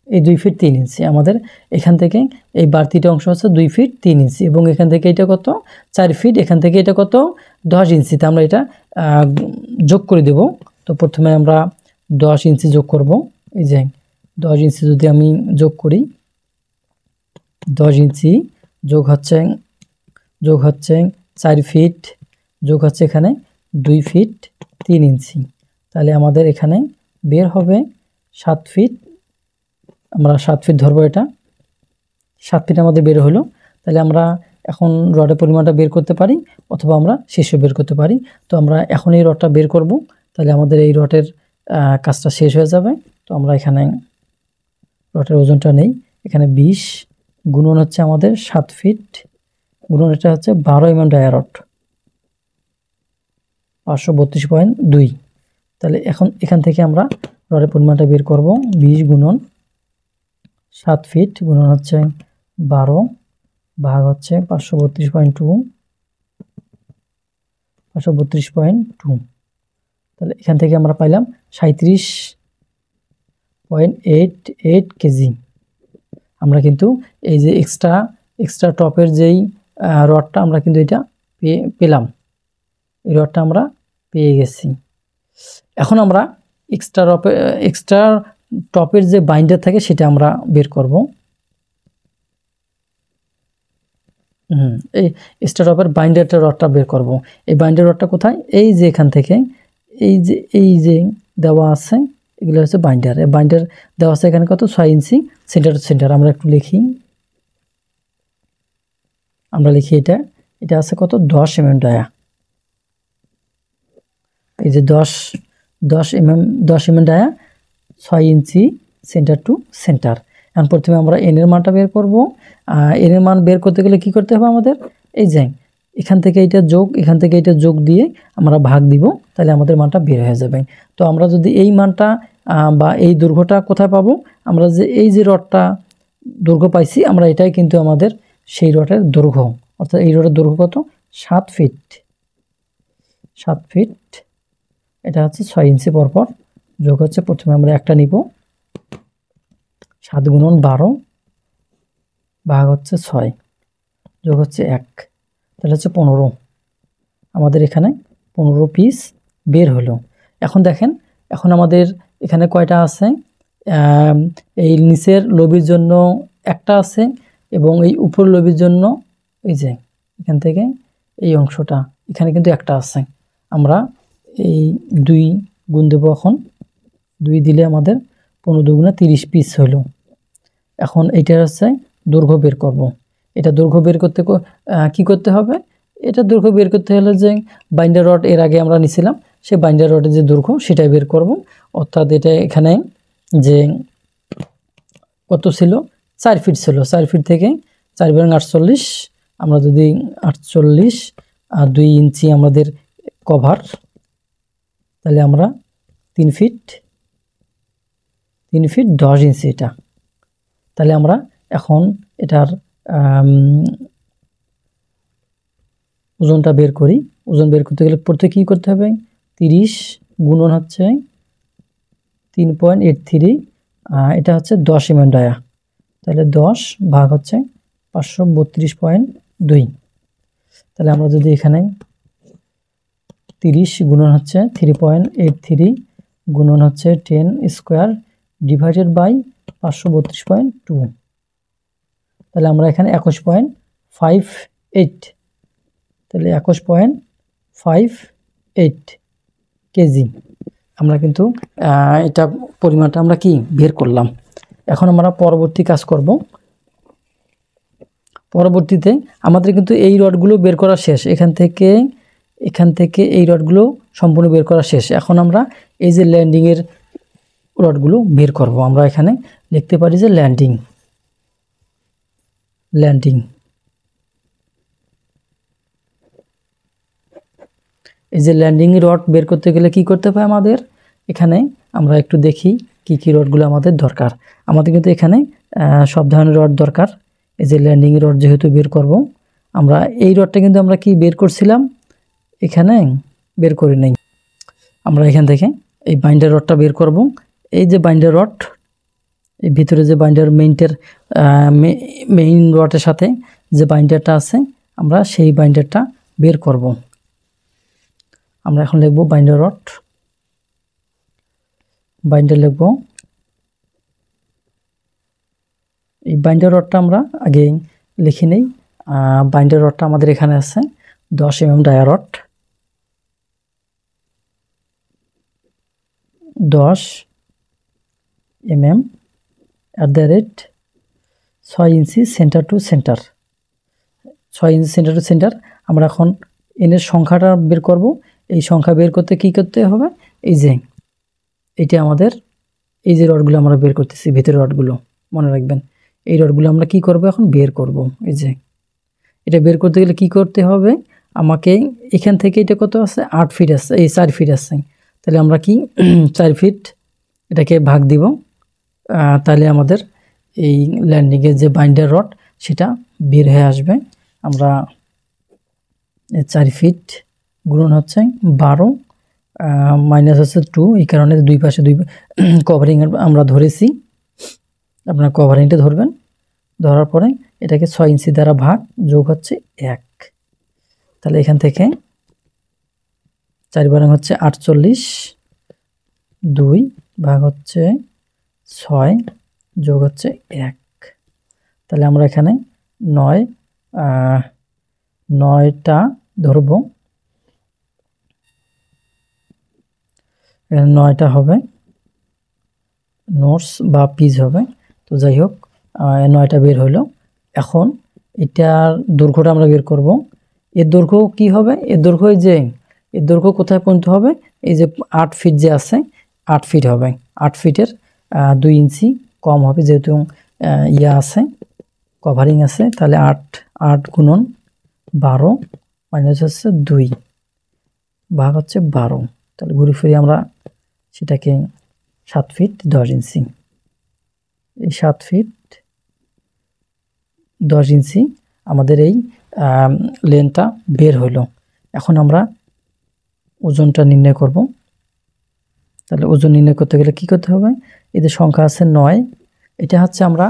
এই 2 ফিট 3 ইঞ্চি আমাদের এখান থেকে এই বাড়তিটা অংশ হচ্ছে 2 ফিট 3 ইঞ্চি, এবং এখান থেকে এটা কত 4 ফিট, এখান থেকে এটা কত 10 ইঞ্চিতে আমরা এটা যোগ করে দেব। তো প্রথমে আমরা 10 ইঞ্চি যোগ করব, এই যে 10 ইঞ্চি যদি আমি যোগ করি, 10 ইঞ্চি যোগ হচ্ছে 4 ফিট যোগ হচ্ছে এখানে 2 ফিট 3 ইঞ্চি, তাহলে আমাদের এখানে বের হবে 7 ফিট। আমরা 7 ফিট ধরবো, এটা 7 ফিট আমাদের বের হলো। তাহলে আমরা এখন রডের পরিমাণটা বের করতে পারি, অথবা আমরা শীর্ষ বের করতে পারি। তো আমরা এখন এই রডটা বের করব, তাহলে আমাদের এই রডের কাজটা শেষ হয়ে যাবে। তো আমরা এখানে রডের ওজনটা নেই, এখানে 20 গুণন হচ্ছে আমাদের 7 ফিট গুণন এটা হচ্ছে 12 mm ডায়া রড, 532.2। তাহলে এখন এখান থেকে আমরা রডের পরিমাণটা বের করব, 20 গুণন 7 ফিট গুণন হচ্ছে 12 ভাগ হচ্ছে 532.2, তাহলে এখান থেকে আমরা পাইলাম 37.88 কেজি। আমরা কিন্তু এই যে এক্সট্রা টপের যেই রডটা আমরা কিন্তু এটা পেলাম, এই রডটা আমরা পেয়ে গেছি। এখন আমরা এক্সট্রা টপের যে বাইন্ডার থাকে সেটা আমরা বের করব। এই এক্সট্রা টপের বাইন্ডারটা রডটা বের করব। এই বাইন্ডার রডটা কোথায়, এই যে এখান থেকে এই যে দেওয়া আছে, এগুলো হচ্ছে বাইন্ডার। এই বাইন্ডার দেওয়া আছে এখানে কত 6 ইঞ্চি সেন্টার টু সেন্টার। আমরা একটু লিখি, এটা আছে কত 10 mm ডায়া, এই যে 10 mm dia, 6 inch centre to centre. এখন প্রথমে আমরা এন এর মানটা বের করব। এন এর মান বের করতে গেলে কি করতে হবে আমাদের, এই যে এখান থেকে এটা যোগ, এখান থেকে এটা যোগ দিয়ে আমরা ভাগ দিব, তাহলে আমাদের মানটা বের হয়ে যাবে। তো আমরা যদি এই মানটা বা এই দৈর্ঘ্যটা কোথায় পাবো, আমরা যে এই যে রডটা দৈর্ঘ্য পাইছি, আমরা এটাই কিন্তু আমাদের সেই রডের দৈর্ঘ্য, অর্থাৎ এই রডের দৈর্ঘ্য কত 7 ফিট, এটা হচ্ছে 6 ইঞ্চি পরপর যোগ হচ্ছে, প্রথমে আমরা একটা নিব 7 গুণন 12 ভাগ হচ্ছে 6 যোগ হচ্ছে 1, তাহলে হচ্ছে 15। আমাদের এখানে 15 পিস বের হলো। এখন দেখেন, এখন আমাদের এখানে কয়টা আছে, এই নিচের লবির জন্য একটা আছে এবং এই উপর লবির জন্য এই যে এখান থেকে এই অংশটা এখানে কিন্তু একটা আছে। আমরা এই 2 গুণ দেব, এখন 2 দিলে আমাদের 15 দুগুণে 30 পিস হলো। এখন এইটার হচ্ছে দৈর্ঘ্য বের করব। এটা দৈর্ঘ্য বের করতে কি করতে হবে, এটা দৈর্ঘ্য বের করতে হলে যে বাইন্ডার রড এর আগে আমরা নিছিলাম সেই বাইন্ডার রডের যে দৈর্ঘ্য সেটাই বের করব। অর্থাৎ এটা এখানে যে কত ছিল, 4 ফিট ছিল, 4 ফিট থেকে 4 বাই 48, আমরা যদি 48 আর 2 ইঞ্চি আমাদের কভার, তাহলে আমরা 3 ফিট 10 ইঞ্চি এটা। তাহলে আমরা এখন এটার ওজনটা বের করি। ওজন বের করতে গেলে প্রথমে কি করতে হবে, 30 গুণন হচ্ছে 3.83, এটা হচ্ছে 10 mm ডায়া, তাহলে 10 ভাগ হচ্ছে 532.2। তাহলে আমরা যদি এখানে 30 গুণন হচ্ছে 3.83 গুণন হচ্ছে 10 স্কোয়ার ডিভাইডেড বাই 532.2, তাহলে আমরা এখানে 21.58, তাহলে 21.58 কেজি আমরা কিন্তু এটা পরিমাণটা আমরা কি বের করলাম। এখন আমরা পরবর্তী কাজ করব। পরবর্তীতে আমাদের কিন্তু এই রডগুলো বের করা শেষ, এখান থেকে এই রডগুলো সম্পূর্ণ বের করা শেষ। এখন আমরা এই যে ল্যান্ডিংয়ের রডগুলো বের করব। আমরা এখানে লিখতে পারি যে ল্যান্ডিং। এই যে ল্যান্ডিং রড বের করতে গেলে কি করতে হবে আমাদের, এখানে আমরা একটু দেখি কি কি রডগুলো আমাদের দরকার। আমাদের কিন্তু এখানে সব ধরনের রড দরকার। এই যে ল্যান্ডিং রড যেহেতু বের করব, আমরা এই রডটা কিন্তু আমরা কি বের করছিলাম, এখানে বের করি নাই। আমরা এখান থেকে এই বাইন্ডার রডটা বের করব। এই যে বাইন্ডার রড, এই ভিতরে যে বাইন্ডার মেইন রডের সাথে যে বাইন্ডারটা আছে, আমরা সেই বাইন্ডারটা বের করব। আমরা এখন লিখব বাইন্ডার রড, বাইন্ডার লিখব। এই বাইন্ডার রডটা আমরা আগে লিখে নেই। বাইন্ডার রডটা আমাদের এখানে আছে 10 mm dia rod, 10 mm @ 6 inch centre to centre, 6 inch centre to centre. আমরা এখন এনের সংখ্যাটা বের করব। এই সংখ্যা বের করতে কি করতে হবে, এই যে এটা আমাদের এই যে রডগুলো আমরা বের করতেছি, ভিতরের রডগুলো মনে রাখবেন, এই রডগুলো আমরা কি করব এখন বের করব। এই যে এটা বের করতে গেলে কি করতে হবে, আমাকে এখান থেকে এটা কত আছে, 8 ফিট আছে, এই 4 ফিট আছে, তাহলে আমরা কি 4 ফিট এটাকে ভাগ দিব, তাহলে আমাদের এই ল্যান্ডিংয়ের যে বাইন্ডার রড সেটা বের হয়ে আসবে। আমরা 4 ফিট গুণন হচ্ছে 12 মাইনাস হচ্ছে 2, এই কারণে দুই পাশে কভারিং আমরা ধরেছি। আপনার কভারিংটা ধরবেন, ধরার পরে এটাকে 6 ইঞ্চি দ্বারা ভাগ, যোগ হচ্ছে 1। তাহলে এখান থেকে 4 বারং হচ্ছে 48, 2 ভাগ হচ্ছে 6 যোগ হচ্ছে 1। তাহলে আমরা এখানে 9টা ধরব, এখানে 9টা হবে, নোটস বা পিস হবে। তো যাই হোক, 9টা বের হলো। এখন এটার দৈর্ঘ্যটা আমরা বের করব। এর দৈর্ঘ্য কি হবে, এর দৈর্ঘ্য এর দৈর্ঘ্য কোথায় পর্যন্ত হবে, এই যে 8 ফিট যে আছে 8 ফিট হবে। 8 ফিটের 2 ইঞ্চি কম হবে, যেহেতু ইয়া আছে, কভারিং আছে। তাহলে 8 গুণন 12 মাইনাস হচ্ছে 2 ভাগ হচ্ছে 12, তাহলে ঘুরে ফিরে আমরা সেটাকে 7 ফিট 10 ইঞ্চি, এই 7 ফিট 10 ইঞ্চি আমাদের এই লেন্থটা বের হলো। এখন আমরা ওজনটা নির্ণয় করব। তাহলে ওজন নির্ণয় করতে গেলে কি করতে হবে, এদের সংখ্যা আছে 9, এটা হচ্ছে আমরা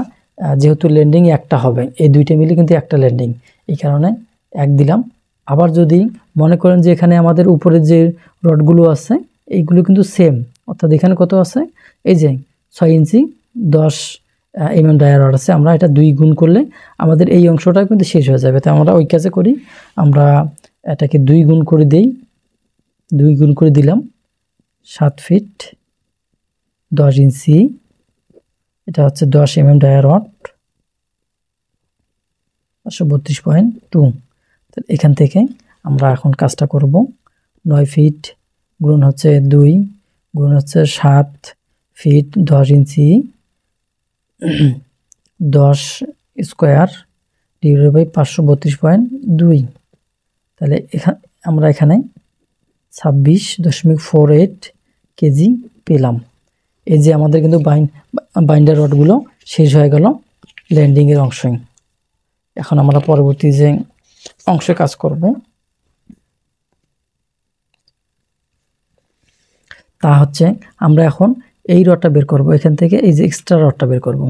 যেহেতু ল্যান্ডিং একটা হবে, এই দুইটা মিলে কিন্তু একটা ল্যান্ডিং, এই কারণে 1 দিলাম। আবার যদি মনে করেন যে এখানে আমাদের উপরে যে রডগুলো আছে এইগুলো কিন্তু সেম, অর্থাৎ এখানে কত আছে, এই যে 6 ইঞ্চি 10 ডায়া রড আছে, আমরা এটা 2 গুণ করলে আমাদের এই অংশটা কিন্তু শেষ হয়ে যাবে। তো আমরা ওই কাজে করি, আমরা এটাকে 2 গুণ করে দেই, 2 গুণ করে দিলাম 7 ফিট 10 ইঞ্চি, এটা হচ্ছে 10 ডায়া রড 532.2। এখান থেকে আমরা এখন কাজটা করব। 9 ফিট গুণ হচ্ছে 2 গুণ হচ্ছে 7 feet 10 inch 10 square divided by 532.2। তাহলে আমরা এখানে 26.48 কেজি পেলাম। এই যে আমাদের কিন্তু বাইন্ডার রডগুলো শেষ হয়ে গেল ল্যান্ডিংয়ের অংশে। এখন আমরা পরবর্তী যে অংশে কাজ করব তা হচ্ছে আমরা এখন এই রডটা বের করব, এখান থেকে এই যে এক্সট্রা রডটা বের করব,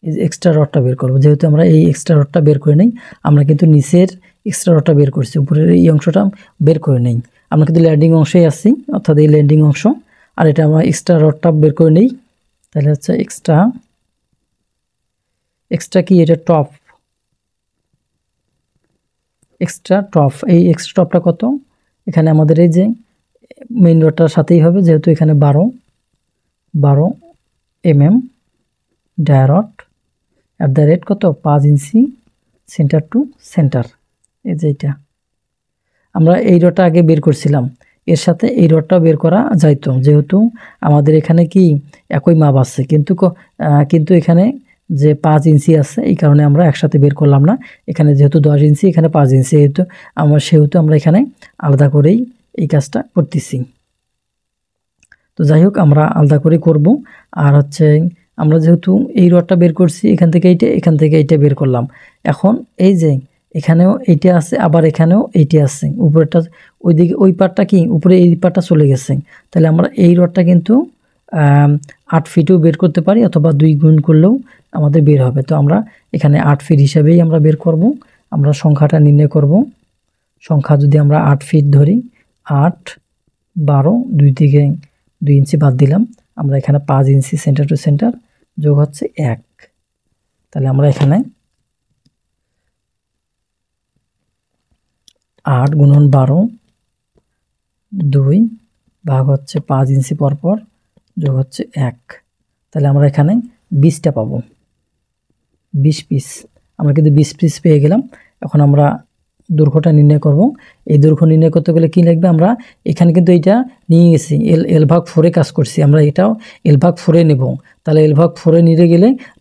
এই যে এক্সট্রা রডটা বের করব। যেহেতু আমরা এই এক্সট্রা রডটা বের করে নেই, আমরা কিন্তু নিচের এক্সট্রা রডটা বের করছি, উপরের এই অংশটা বের করে নেই। আমরা কিন্তু ল্যান্ডিং অংশেই আছি, অর্থাৎ এই ল্যান্ডিং অংশ, আর এটা আমরা এক্সট্রা রডটা বের করে নেই। তাহলে হচ্ছে এক্সট্রা কি, এটা টপ, এক্সট্রা টপ। এই এক্সট্রা টপটা কত, এখানে আমাদের এই যে মেইন রডটার সাথেই হবে, যেহেতু এখানে 12 ডায়া রড @ কত 5 ইঞ্চি সেন্টার টু সেন্টার। এই যে এটা আমরা এই রডটা আগে বের করছিলাম, এর সাথে এই রডটা বের করা যাইতো, যেহেতু আমাদের এখানে কি একই মাপ আছে, কিন্তু এখানে যে 5 ইঞ্চি আছে, এই কারণে আমরা একসাথে বের করলাম না। এখানে যেহেতু 10 ইঞ্চি, এখানে 5 ইঞ্চি, সেহেতু আমরা এখানে আলাদা করেই এই কাজটা করতেছি। তো যাই হোক, আমরা আলাদা করে করব। আর হচ্ছে আমরা যেহেতু এই রডটা বের করছি, এখান থেকে এইটা বের করলাম। এখন এই যে এখানেও এইটা আছে, আবার এখানেও এইটা আছে, উপরেরটা ওইদিকে, ওই পার্টটা কি উপরে এই পার্টটা চলে গেছে। তাহলে আমরা এই রডটা কিন্তু 8 ফিটও বের করতে পারি, অথবা 2 গুণ করলেও আমাদের বের হবে। তো আমরা এখানে 8 ফিট হিসাবেই আমরা বের করব। আমরা সংখ্যাটা নির্ণয় করব। সংখ্যা যদি আমরা 8 ফিট ধরি, 8 12 2 থেকে 2 ইঞ্চি বাদ দিলাম, আমরা এখানে 5 ইঞ্চি সেন্টার টু সেন্টার যোগ হচ্ছে 1। তাহলে আমরা এখানে 8 গুণন 12 2 ভাগ হচ্ছে 5 ইঞ্চি পরপর যোগ হচ্ছে 1। তাহলে আমরা এখানে 20টা পাবো, 20 পিস। আমরা কিন্তু 20 পিস পেয়ে গেলাম। এখন আমরা দৈর্ঘ্যটা নির্ণয় করব। এই দৈর্ঘ্য নির্ণয় করতে গেলে কি লাগবে, আমরা এখানে কিন্তু এইটা নিয়ে গেছি, L/4 কাজ করছি, আমরা এটাও L/4 নেব। তাহলে L/4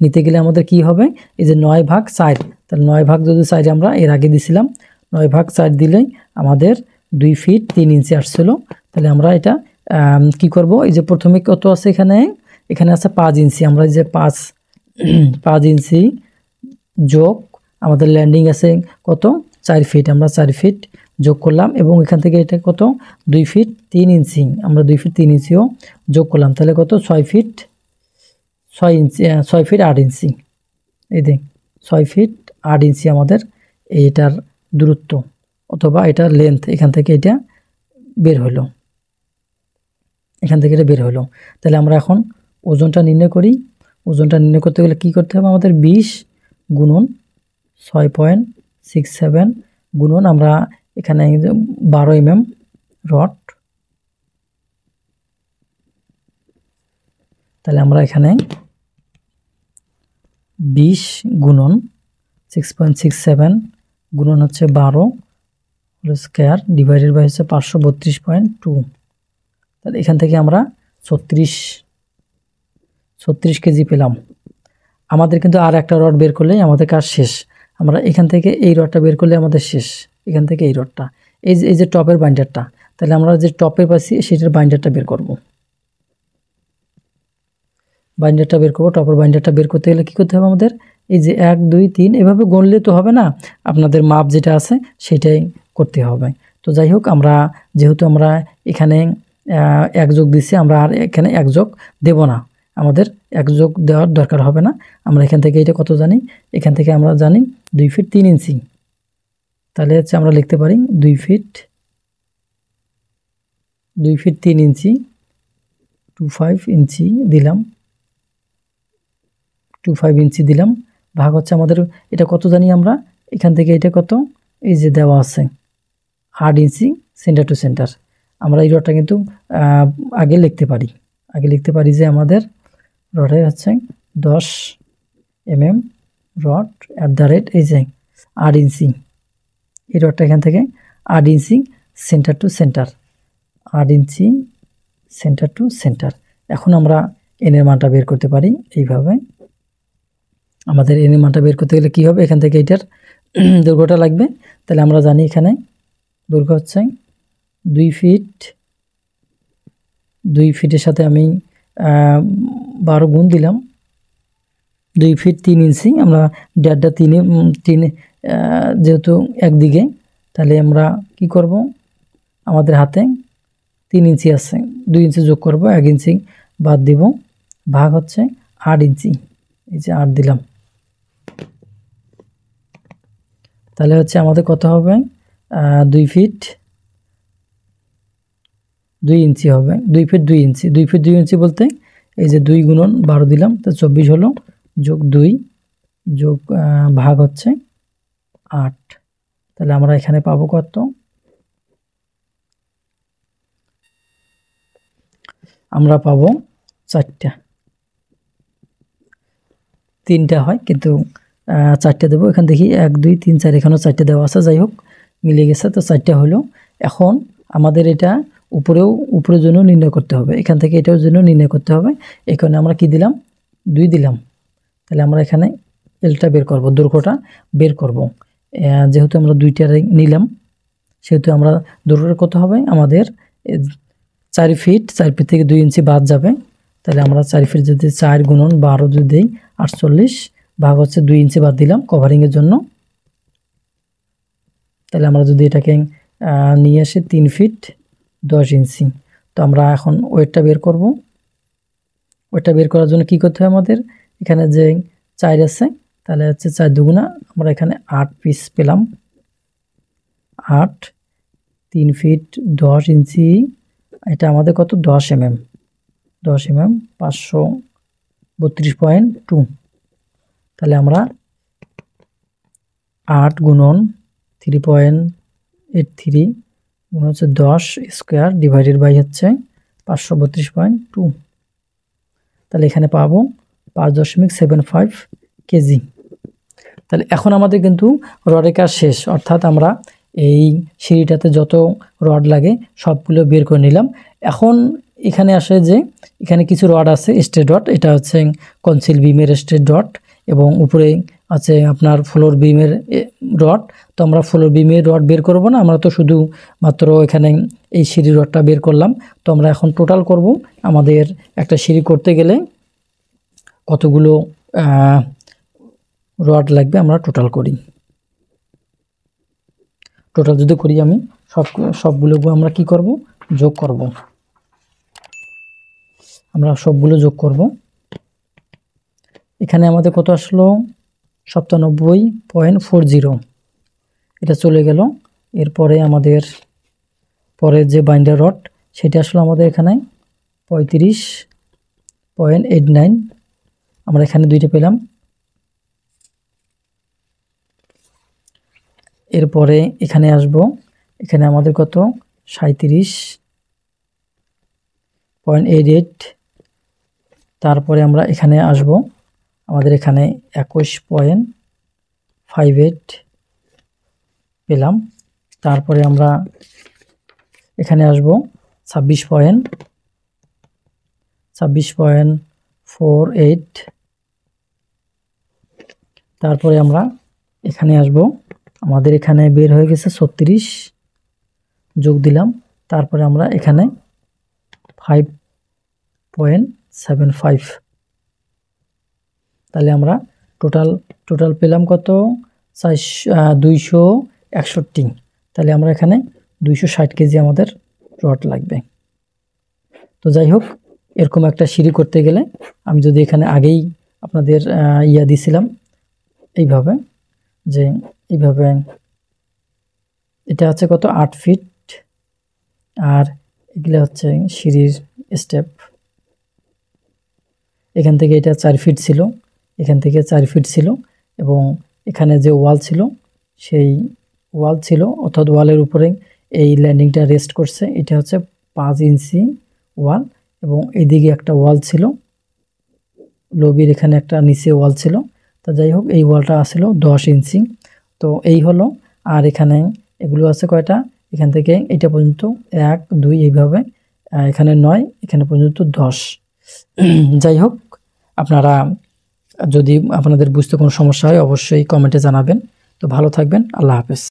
নিতে গেলে আমাদের কি হবে, এই যে 9/4, তাহলে 9 যদি 4 আমরা এর আগে দিছিলাম, 9/4 দিলেই আমাদের 2 ফিট 3 ইঞ্চি আসছিল। তাহলে আমরা এটা কি করব, এই যে প্রথমে কত আছে, এখানে আছে 5 ইঞ্চি, আমরা এই যে 5 ইঞ্চি যোগ আমাদের ল্যান্ডিং আছে কত 4 ফিট, আমরা 4 ফিট যোগ করলাম, এবং এখান থেকে এটা কত 2 ফিট 3 ইঞ্চি, আমরা 2 ফিট 3 ইঞ্চিও যোগ করলাম। তাহলে কত 6 ফিট 8 ইঞ্চি। এই দেখ 6 ফিট 8 ইঞ্চি আমাদের এইটার দূরত্ব, অথবা এটার লেন্থ, এখান থেকে এটা বের হলো, তাহলে আমরা এখন ওজনটা নির্ণয় করি। ওজনটা নির্ণয় করতে গেলে কি করতে হবে, আমাদের 20 গুণন 6.67 গুণন আমরা এখানে 12 রড, তাহলে আমরা এখানে 20 গুণন 6.67 গুণন হচ্ছে 12 স্কয়ার ডিভাইডেড বাই হচ্ছে 532.2। তাহলে এখান থেকে আমরা 36 কেজি পেলাম। আমাদের কিন্তু আর একটা রড বের করলেই আমাদের কাজ শেষ। আমরা এখান থেকে এই রডটা বের করলে আমাদের শেষ, এখান থেকে এই রডটা, এই যে টপের বাইন্ডারটা, তাহলে আমরা যে টপের পাচ্ছি সেটার বাইন্ডারটা বের করব। টপের বাইন্ডারটা বের করতে গেলে কী করতে হবে আমাদের, এই যে 1 2 3 এভাবে গণলে তো হবে না, আপনাদের মাপ যেটা আছে সেটাই করতে হবে। তো যাই হোক, যেহেতু আমরা এখানে 1 যোগ দিচ্ছি, আমরা আর এখানে 1 যোগ দেব না, আমাদের 1 যোগ দেওয়ার দরকার হবে না। আমরা এখান থেকে এটা কত জানি, এখান থেকে আমরা জানি 2 ফিট 3 ইঞ্চি। তাহলে হচ্ছে আমরা লিখতে পারি 2 ফিট 3 ইঞ্চি 25 ইঞ্চি দিলাম, 25 ইঞ্চি দিলাম, ভাগ হচ্ছে আমাদের এটা কত জানি আমরা, এখান থেকে এটা কত, এই যে দেওয়া আছে 8 ইঞ্চি সেন্টার টু সেন্টার। আমরা এই রডটা কিন্তু আগে লিখতে পারি যে আমাদের রডের হচ্ছে 10 mm রড এই যে 8 ইঞ্চি, এই রডটা এখান থেকে 8 ইঞ্চি centre to centre, 8 inch centre to centre. এখন আমরা এন এর মানটা বের করতে পারি এইভাবে। আমাদের এন এর মানটা বের করতে গেলে কি হবে, এখান থেকে এটার দৈর্ঘ্যটা লাগবে। তাহলে আমরা জানি এখানে দৈর্ঘ্য হচ্ছে 2 ফিট, 2 ফিটের সাথে আমি 12 গুণ দিলাম, 2 ফিট 3 ইঞ্চি। আমরা ডেটটা 3 যেহেতু একদিকে, তাহলে আমরা কি করব, আমাদের হাতে 3 ইঞ্চি আছে, 2 ইঞ্চি যোগ করব, 1 ইঞ্চি বাদ দিব, ভাগ হচ্ছে 8 ইঞ্চি, এই যে 8 দিলাম। তাহলে হচ্ছে আমাদের কত হবে, 2 ফিট 2 ইঞ্চি হবে, 2 ফিট 2 ইঞ্চি। 2 ফিট 2 ইঞ্চি বলতে এই যে 2 গুণন 12 দিলাম, তো 24 হলো, যোগ 2 যোগ ভাগ হচ্ছে 8। তাহলে আমরা এখানে পাবো কত, আমরা পাবো 4টা, 3টা হয় কিন্তু 4টা দেবো। এখান দেখি 1 2 3 4, এখানেও 4টা দেওয়া আছে, যাই হোক মিলে গেছে, তো 4টা হলো। এখন আমাদের এটা উপরের জন্য নির্ণয় করতে হবে, এখান থেকে এটার জন্য নির্ণয় করতে হবে। এখানে আমরা কি দিলাম, 2 দিলাম। তাহলে আমরা এখানে এলটা বের করব, দৈর্ঘ্যটা বের করব। যেহেতু আমরা 2টা নিলাম, সেহেতু আমরা দৈর্ঘ্যটা কত হবে, আমাদের 4 ফিট, 4 ফিট থেকে 2 ইঞ্চি বাদ যাবে। তাহলে আমরা 4 ফিট যদি 4 গুণন 12 যদি দিই, 48 ভাগ হচ্ছে 2 ইঞ্চি বাদ দিলাম কভারিংয়ের জন্য। তাহলে আমরা যদি এটাকে নিয়ে আসি 3 ফিট 10 ইঞ্চি, তো আমরা এখন ওয়েটটা বের করব। ওয়েটটা বের করার জন্য কি করতে হবে, আমাদের এখানে যে 4 আছে, তাহলে হচ্ছে 4 দুগুণা, আমরা এখানে 8 পিস পেলাম, 8 3 ফিট 10 ইঞ্চি, এটা আমাদের কত 10 mm 532.2। তাহলে আমরা 8 গুণন 3.83 গুণ হচ্ছে 10 স্কোয়ার ডিভাইডেড বাই হচ্ছে 532.2। তাহলে এখানে পাবো 5.75 কেজি। তাহলে এখন আমাদের কিন্তু রডের কাজ শেষ, অর্থাৎ আমরা এই সিঁড়িটাতে যত রড লাগে সবগুলো বের করে নিলাম। এখন এখানে আসে যে এখানে কিছু রড আছে স্ট্রেট রড, এটা হচ্ছে কনসিল বিমের স্ট্রেট রড, এবং উপরে আছে আপনার ফ্লোর বিমের রড। তো আমরা ফ্লোর বিমের রড বের করব না, আমরা তো শুধু মাত্র এখানে এই সিঁড়ি রডটা বের করলাম। তো আমরা এখন টোটাল করব, আমাদের একটা সিঁড়ি করতে গেলে কতগুলো রড লাগবে আমরা টোটাল করি। টোটাল যদি করি আমি সবগুলো আমরা কি করব, যোগ করব। আমরা সবগুলো যোগ করব। এখানে আমাদের কত আসলো, 97.40, এটা চলে গেল। এরপরে আমাদের পরে যে বাইন্ডার রড, সেটা আসলো আমাদের এখানে 35.89, আমরা এখানে 2টা পেলাম। এরপরে এখানে আসব, এখানে আমাদের কত 37.88, তারপরে আমরা এখানে আসব, আমাদের এখানে 21.58 পেলাম। তারপরে আমরা এখানে আসব 26.48, তারপরে আমরা এখানে আসব, আমাদের এখানে বের হয়ে গেছে 36, যোগ দিলাম। তারপরে আমরা এখানে 5.75, তাহলে আমরা টোটাল পেলাম কত, 261। তাহলে আমরা এখানে 260 কেজি আমাদের রড লাগবে। তো যাই হোক, এরকম একটা সিঁড়ি করতে গেলে আমি যদি এখানে আগেই আপনাদের দিছিলাম এইভাবে, যে এইভাবে এটা হচ্ছে কত 8 ফিট, আর এগুলো হচ্ছে সিঁড়ির স্টেপ। এখান থেকে এটা 4 ফিট ছিল, এখান থেকে 4 ফিট ছিল, এবং এখানে যে ওয়াল ছিল সেই ওয়াল ছিল, অর্থাৎ ওয়ালের উপরে এই ল্যান্ডিংটা রেস্ট করছে। এটা হচ্ছে 5 ইঞ্চি ওয়াল, এবং এইদিকে একটা ওয়াল ছিল, লবির এখানে একটা নিচে ওয়াল ছিল। তো যাই হোক, এই ওয়ালটা আসছিল 10 ইঞ্চি। তো এই হলো। আর এখানে এগুলো আছে কয়টা, এখান থেকে এটা পর্যন্ত 1 2 এইভাবে, এখানে 9, এখানে পর্যন্ত 10। যাই হোক, আপনারা যদি আপনাদের বুঝতে কোনো সমস্যা হয় অবশ্যই কমেন্টে জানাবেন। তো ভালো থাকবেন, আল্লাহ হাফেজ।